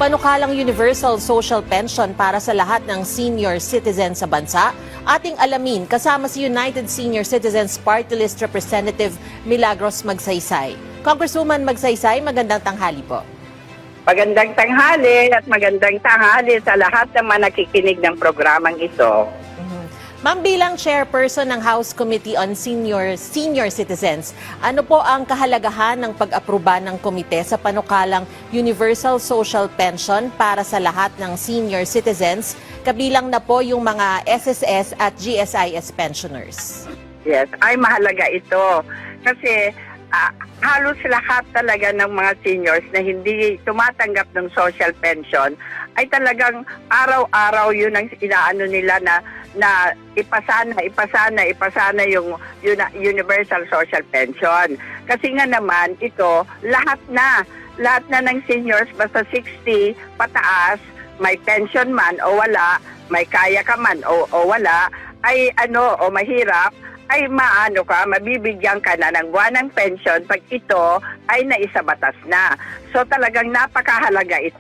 panukalang universal social pension para sa lahat ng senior citizen sa bansa? Ating alamin kasama si United Senior Citizens Party List Representative Milagros Magsaysay. Congresswoman Magsaysay, magandang tanghali po. Magandang tanghali at magandang tanghali sa lahat ng mga nakikinig ng programang ito. Ma'am, bilang chairperson ng House Committee on Senior Citizens, ano po ang kahalagahan ng pag-aproba ng komite sa panukalang Universal Social Pension para sa lahat ng senior citizens, kabilang na po yung mga SSS at GSIS pensioners? Yes, ay mahalaga ito kasi halos lahat talaga ng mga seniors na hindi tumatanggap ng social pension ay talagang araw-araw yun ang inaano nila na ipasana yung universal social pension. Kasi nga naman ito, lahat na ng seniors basta 60 pataas, may pension man o wala, may kaya ka man o wala, ay mahirap, ay mabibigyan ka na ng buwanang pension pag ito ay naisabatas na. So talagang napakahalaga ito.